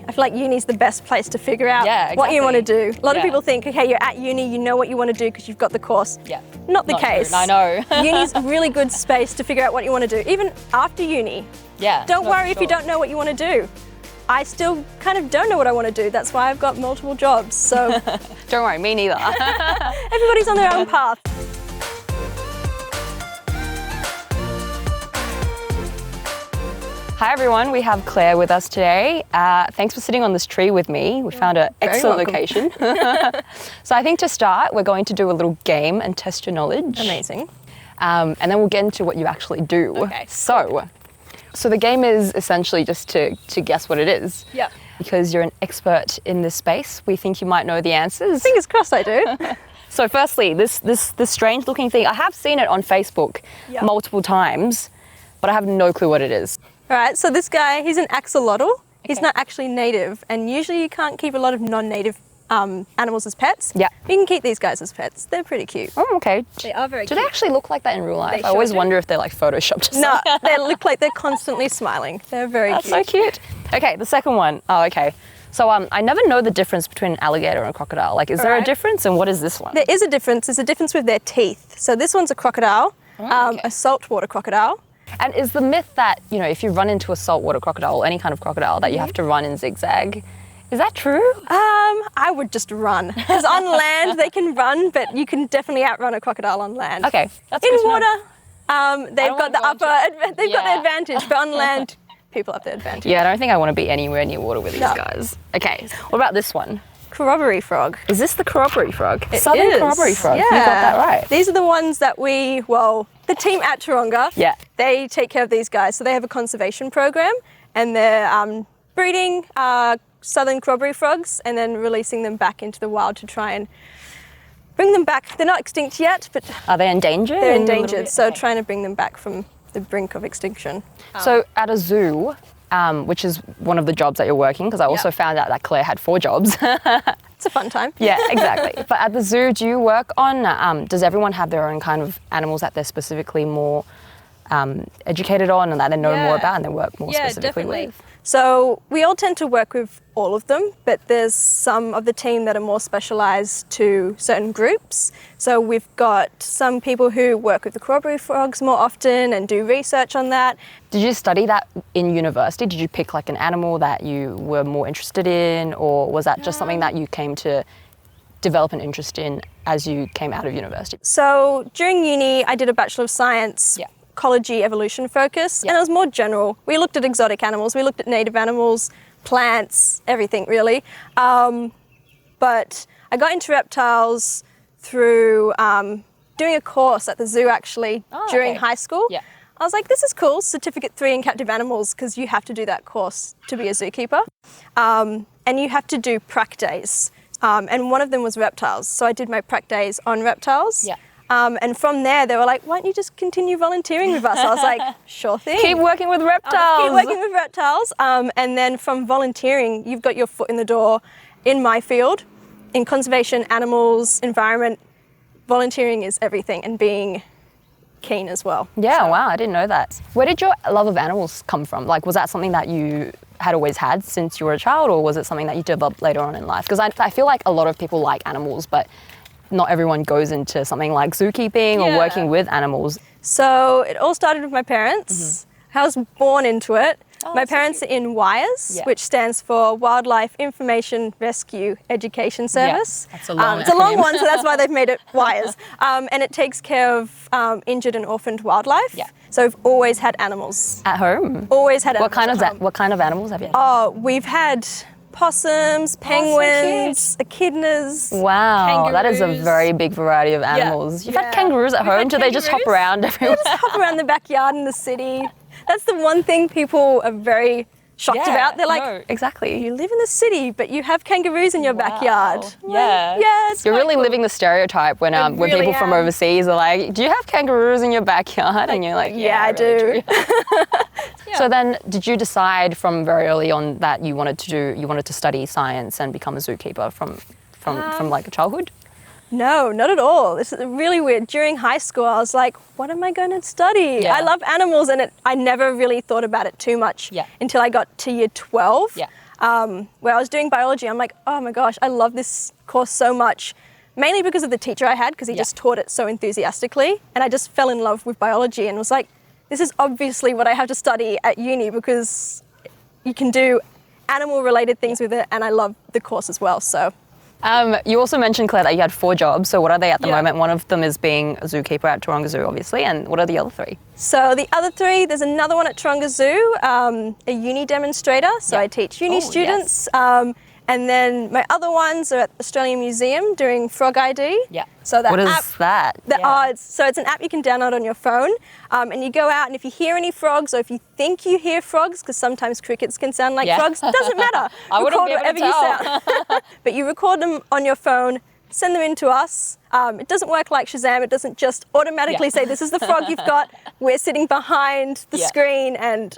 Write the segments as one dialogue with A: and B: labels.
A: I feel like uni's the best place to figure out what you want to do. A lot of people think, okay, you're at uni, you know what you want to do because you've got the course.
B: Yeah.
A: Not the case.
B: True. I know.
A: Uni's a really good space to figure out what you want to do. Even after uni.
B: Yeah.
A: Don't worry if you don't know what you want to do. I still kind of don't know what I want to do. That's why I've got multiple jobs. So
B: don't worry, me neither.
A: Everybody's on their own path.
B: Hi everyone, we have Claire with us today. Thanks for sitting on this tree with me. We found an excellent location. So I think to start, we're going to do a little game and test your knowledge.
A: Amazing.
B: And then we'll get into what you actually do.
A: Okay.
B: So the game is essentially just to guess what it is.
A: Yeah.
B: Because you're an expert in this space, we think you might know the answers.
A: Fingers crossed I do.
B: So firstly, this strange looking thing, I have seen it on Facebook multiple times, but I have no clue what it is.
A: All right, so this guy, he's an axolotl. He's not actually native, and usually you can't keep a lot of non-native animals as pets.
B: Yeah.
A: You can keep these guys as pets. They're pretty cute.
B: Oh, okay.
A: They are very
B: Do
A: cute.
B: they actually look like that in real life?
A: They
B: I always
A: sure do.
B: wonder if they're like photoshopped or
A: No,
B: something.
A: they look like they're constantly smiling. They're very
B: That's
A: cute.
B: so cute. Okay, the second one. Oh, okay. So I never know the difference between an alligator and a crocodile. Like, is there a difference, and what is this one?
A: There is a difference. There's a difference with their teeth. So this one's a crocodile, a saltwater crocodile.
B: And is the myth that, you know, if you run into a saltwater crocodile or any kind of crocodile that you have to run in zigzag, is that true?
A: I would just run. Because on land they can run, but you can definitely outrun a crocodile on land.
B: Okay, that's
A: in
B: good to know.
A: water, they've got the they've got the advantage, but on land, people have the advantage.
B: Yeah, I don't think I want to be anywhere near water with these guys. Okay, what about this one?
A: Corroboree frog.
B: Is this the Corroboree Frog?
A: It
B: Southern
A: is.
B: Corroboree Frog.
A: Yeah.
B: You got that right.
A: These are the ones that the team at Taronga, they take care of these guys. So they have a conservation program, and they're breeding southern Corroboree frogs and then releasing them back into the wild to try and bring them back. They're not extinct yet, but
B: are they endangered?
A: They're endangered, so trying to bring them back from the brink of extinction.
B: So at a zoo, which is one of the jobs that you're working, because I also found out that Claire had 4 jobs.
A: It's a fun time.
B: Yeah, exactly. But at the zoo, do you work on, does everyone have their own kind of animals that they're specifically more educated on and that they know more about and they work more specifically with?
A: So we all tend to work with all of them, but there's some of the team that are more specialised to certain groups. So we've got some people who work with the Corroboree frogs more often and do research on that.
B: Did you study that in university? Did you pick like an animal that you were more interested in, or was that just something that you came to develop an interest in as you came out of university?
A: So during uni, I did a Bachelor of Science. Ecology evolution focus, and it was more general. We looked at exotic animals, we looked at native animals, plants, everything really. But I got into reptiles through doing a course at the zoo actually during high school. I was like, this is cool, Certificate 3 in Captive Animals, because you have to do that course to be a zookeeper. And you have to do prac days. And one of them was reptiles. So I did my prac days on reptiles. And from there, they were like, why don't you just continue volunteering with us? I was like, sure thing.
B: Keep working with reptiles.
A: Keep working with reptiles. And then from volunteering, you've got your foot in the door in my field. In conservation, animals, environment, volunteering is everything, and being keen as well.
B: Yeah, wow, I didn't know that. Where did your love of animals come from? Like, was that something that you had always had since you were a child, or was it something that you developed later on in life? Because I feel like a lot of people like animals, but not everyone goes into something like zookeeping or working with animals.
A: So it all started with my parents. I was born into it. My parents are in WIRES, which stands for Wildlife Information Rescue Education Service.
B: That's a long
A: it's a long one, so that's why they've made it WIRES. And it takes care of injured and orphaned wildlife. So we've always had animals.
B: At home?
A: Always had animals.
B: What kind of animals have you had?
A: Oh, we've had possums, penguins, echidnas.
B: Wow, that is a
A: kangaroos.
B: very big variety of animals. You've had kangaroos at home? Do they just hop around everywhere?
A: They just hop around the backyard in the city. That's the one thing people are very shocked about. They're like,
B: exactly.
A: You live in the city, but you have kangaroos in your backyard.
B: Yeah.
A: It's
B: You're really
A: cool.
B: living the stereotype when
A: really
B: people from
A: am.
B: overseas are like, do you have kangaroos in your backyard? And you're like,
A: yeah, I
B: really
A: do.
B: So then did you decide from very early on that you wanted to study science and become a zookeeper from like childhood?
A: No, not at all. This is really weird. During high school, I was like, what am I going to study?
B: Yeah.
A: I love animals, and I never really thought about it too much until I got to year 12. where I was doing biology. I'm like, oh my gosh, I love this course so much. Mainly because of the teacher I had, because he just taught it so enthusiastically. And I just fell in love with biology and was like, this is obviously what I have to study at uni, because you can do animal-related things with it, and I love the course as well. So,
B: you also mentioned, Claire, that you had 4 jobs. So what are they at the moment? One of them is being a zookeeper at Taronga Zoo, obviously. And what are the other 3?
A: So the other 3, there's another one at Taronga Zoo, a uni demonstrator. So I teach uni students. And then my other ones are at Australian Museum doing Frog ID.
B: Yeah.
A: So that
B: what is
A: app,
B: that?
A: It's an app you can download on your phone, and you go out, and if you hear any frogs, or if you think you hear frogs, because sometimes crickets can sound like frogs, doesn't matter.
B: I wouldn't be able to tell.
A: But you record them on your phone, send them in to us. It doesn't work like Shazam. It doesn't just automatically say, this is the frog you've got. We're sitting behind the screen and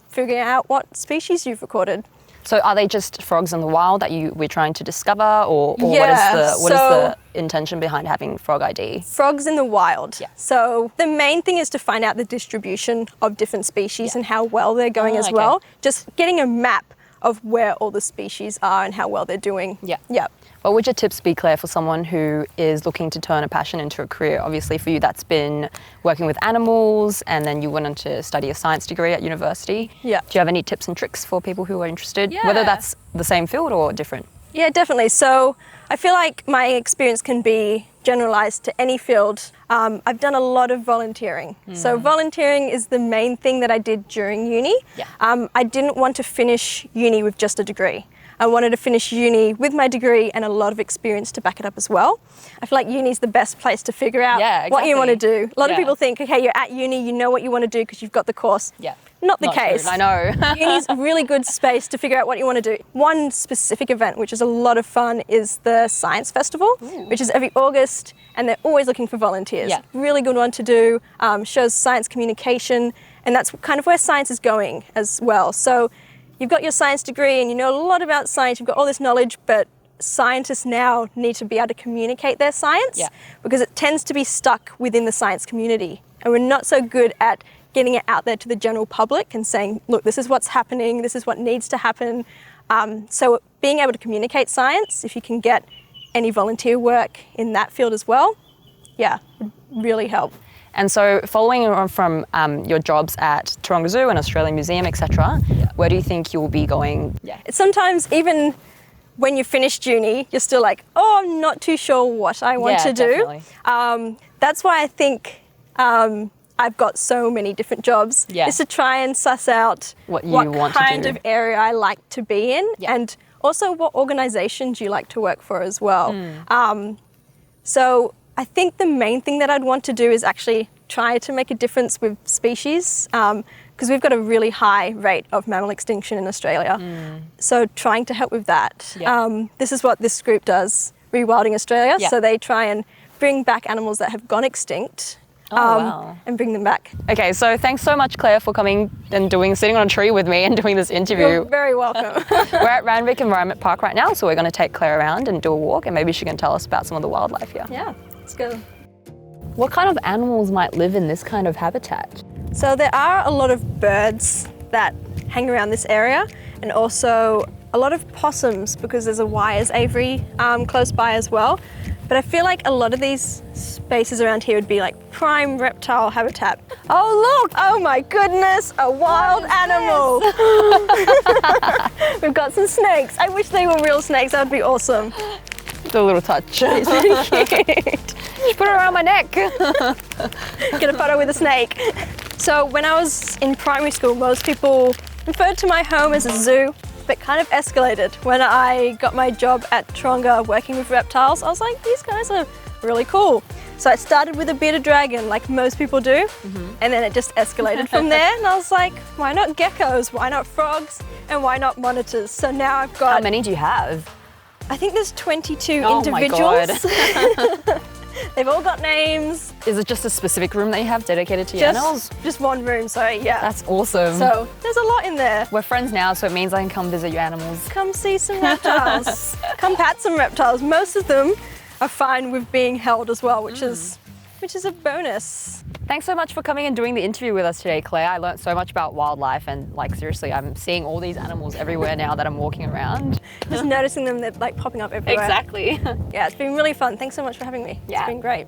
A: figuring out what species you've recorded.
B: So are they just frogs in the wild that we're trying to discover, or what is the intention behind having Frog ID?
A: Frogs in the wild. Yeah. So the main thing is to find out the distribution of different species and how well they're going as well. Just getting a map of where all the species are and how well they're doing.
B: Yeah.
A: Yeah.
B: What would your tips be, Claire, for someone who is looking to turn a passion into a career? Obviously for you that's been working with animals, and then you went on to study a science degree at university.
A: Yeah.
B: Do you have any tips and tricks for people who are interested, whether that's the same field or different?
A: Yeah, definitely. So I feel like my experience can be generalized to any field. I've done a lot of volunteering. So volunteering is the main thing that I did during uni. Yeah. I didn't want to finish uni with just a degree. I wanted to finish uni with my degree and a lot of experience to back it up as well. I feel like uni is the best place to figure out what you want to do. A lot of people think, okay, you're at uni, you know what you want to do because you've got the course. Yeah. Not the case.
B: True. I know.
A: Uni's a really good space to figure out what you want to do. One specific event, which is a lot of fun, is the Science Festival, which is every August, and they're always looking for volunteers. Yeah. Really good one to do, shows science communication, and that's kind of where science is going as well. So you've got your science degree and you know a lot about science, you've got all this knowledge, but scientists now need to be able to communicate their science because it tends to be stuck within the science community. And we're not so good at getting it out there to the general public and saying, look, this is what's happening, this is what needs to happen. So being able to communicate science, if you can get any volunteer work in that field as well, would really help.
B: And so following on from your jobs at Taronga Zoo and Australian Museum, etc., where do you think you'll be going? Yeah.
A: Sometimes even when you finished uni, you're still like, oh, I'm not too sure what I want to do. That's why I think I've got so many different jobs, is to try and suss out what kind of area I like to be in and also what organizations you like to work for as well. So I think the main thing that I'd want to do is actually try to make a difference with species because we've got a really high rate of mammal extinction in Australia. So trying to help with that. This is what this group does, Rewilding Australia. So they try and bring back animals that have gone extinct and bring them back.
B: Okay, so thanks so much, Claire, for coming and sitting on a tree with me and doing this interview.
A: You're very welcome.
B: We're at Randwick Environment Park right now, so we're going to take Claire around and do a walk, and maybe she can tell us about some of the wildlife here.
A: Yeah, let's go.
B: What kind of animals might live in this kind of habitat?
A: So there are a lot of birds that hang around this area, and also a lot of possums because there's a Wyers aviary close by as well. But I feel like a lot of these spaces around here would be like prime reptile habitat. Oh look! Oh my goodness, a wild animal! We've got some snakes. I wish they were real snakes, that would be awesome.
B: The little touch. It's really cute. Just put it around my neck.
A: Get a photo with a snake. So when I was in primary school, most people referred to my home as a zoo, but kind of escalated. When I got my job at Taronga working with reptiles, I was like, these guys are really cool. So I started with a bearded dragon, like most people do, and then it just escalated from there. And I was like, why not geckos? Why not frogs? And why not monitors? So now I've got...
B: How many do you have?
A: I think there's 22 individuals.
B: My God.
A: They've all got names.
B: Is it just a specific room that you have dedicated to your animals?
A: Just one room, so yeah.
B: That's awesome.
A: So there's a lot in there.
B: We're friends now, so it means I can come visit your animals.
A: Come see some reptiles. Come pat some reptiles. Most of them are fine with being held as well, which is a bonus.
B: Thanks so much for coming and doing the interview with us today, Claire. I learned so much about wildlife, and like seriously, I'm seeing all these animals everywhere now that I'm walking around.
A: Just noticing them, they're like popping up everywhere.
B: Exactly.
A: Yeah, it's been really fun. Thanks so much for having me.
B: Yeah.
A: It's been great.